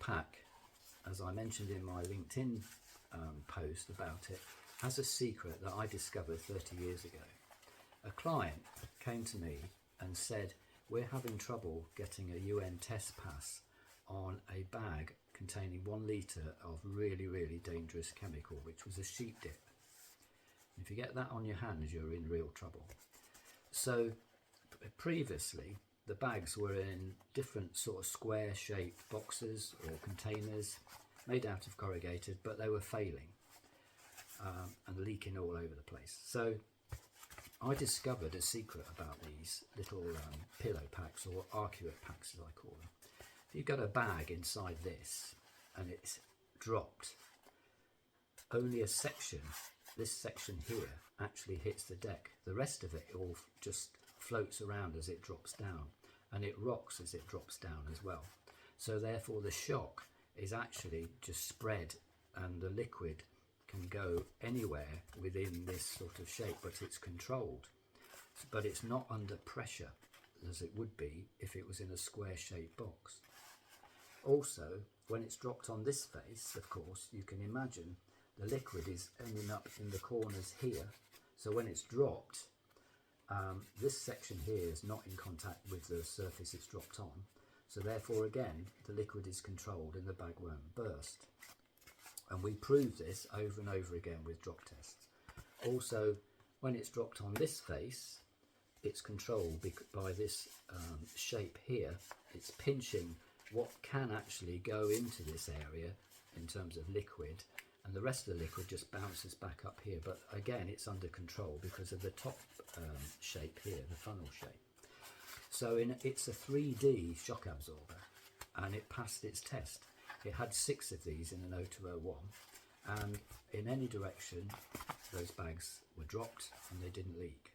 pack, as I mentioned in my LinkedIn post about it, has a secret that I discovered 30 years ago. A client came to me and said, we're having trouble getting a UN test pass on a bag containing 1 litre of really, really dangerous chemical, which was a sheep dip. If you get that on your hands, you're in real trouble. So previously, the bags were in different sort of square shaped boxes or containers made out of corrugated, but they were failing and leaking all over the place. So I discovered a secret about these little pillow packs, or arcuate packs as I call them. If you've got a bag inside this and it's dropped, only a section, this section here, actually hits the deck. The rest of it all just floats around as it drops down, and it rocks as it drops down as well. So therefore the shock is actually just spread, and the liquid can go anywhere within this sort of shape, but it's controlled. But it's not under pressure as it would be if it was in a square shaped box. Also, when it's dropped on this face, of course, you can imagine the liquid is ending up in the corners here. So when it's dropped, this section here is not in contact with the surface it's dropped on. So therefore, again, the liquid is controlled and the bag won't burst. And we prove this over and over again with drop tests. Also, when it's dropped on this face, it's controlled by this shape here. It's pinching what can actually go into this area in terms of liquid, and the rest of the liquid just bounces back up here. But again, it's under control because of the top shape here, the funnel shape. So it's a 3D shock absorber, and it passed its test. It had 6 of these in an 0201, and in any direction those bags were dropped and they didn't leak.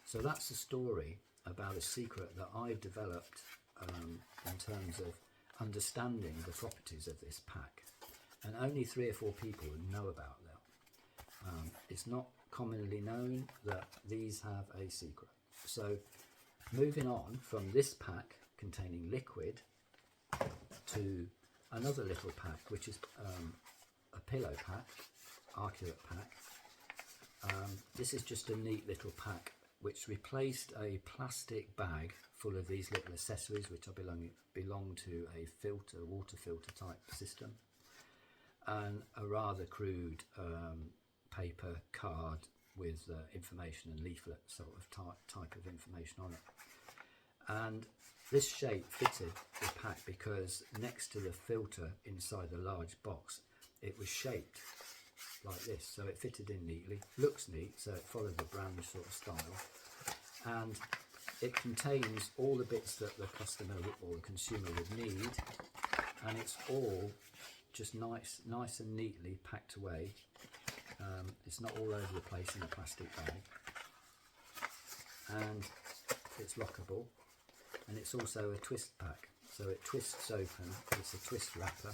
So that's a story about a secret that I've developed in terms of understanding the properties of this pack, and only 3 or 4 people know about that. It's not commonly known that these have a secret. So moving on from this pack containing liquid to another little pack, which is a pillow pack, arcuate pack. This is just a neat little pack which replaced a plastic bag full of these little accessories, which belong to a filter, water filter type system, and a rather crude paper card with information and leaflet sort of type of information on it. And this shape fitted the pack because next to the filter inside the large box, it was shaped like this, so it fitted in neatly. Looks neat, so it followed the brand sort of style, and it contains all the bits that the customer or the consumer would need, and it's all just nice and neatly packed away. It's not all over the place in a plastic bag, and it's lockable. And it's also a twist pack, so it twists open. It's a twist wrapper.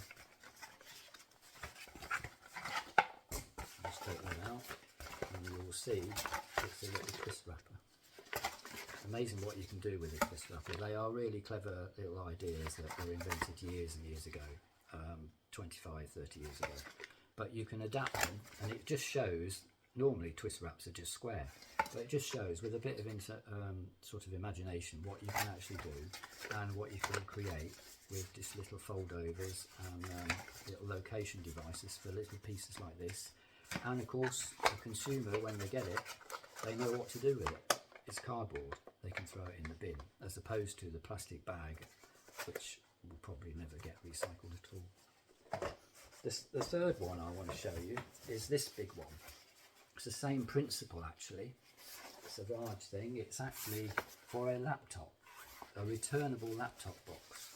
Just take that out, and you will see it's a little twist wrapper. Amazing what you can do with a twist wrapper. They are really clever little ideas that were invented years and years ago, 25, 30 years ago. But you can adapt them, and it just shows. Normally twist wraps are just square, but it just shows with a bit of sort of imagination what you can actually do and what you can create with just little foldovers and little location devices for little pieces like this. And of course, the consumer, when they get it, they know what to do with it. It's cardboard, they can throw it in the bin, as opposed to the plastic bag, which will probably never get recycled at all. The third one I want to show you is this big one. It's the same principle actually. It's a large thing. It's actually for a laptop, a returnable laptop box.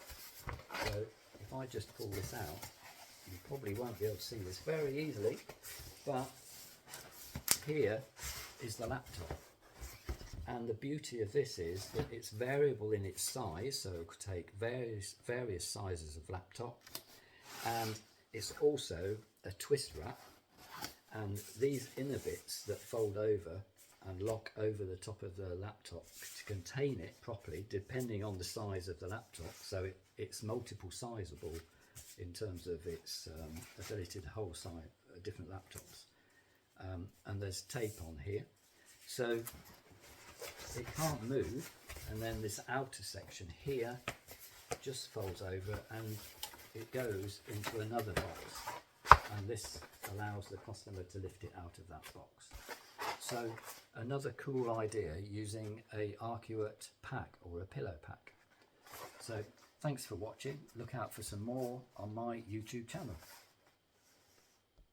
So if I just pull this out, you probably won't be able to see this very easily, but here is the laptop. And the beauty of this is that it's variable in its size, so it could take various sizes of laptop, and it's also a twist wrap. And these inner bits that fold over and lock over the top of the laptop to contain it properly, depending on the size of the laptop. So it's multiple sizable in terms of its ability to hold different laptops. And there's tape on here, so it can't move, and then this outer section here just folds over and it goes into another box, and this allows the customer to lift it out of that box. So another cool idea using a arcuate pack or a pillow pack. So thanks for watching. Look out for some more on my YouTube channel.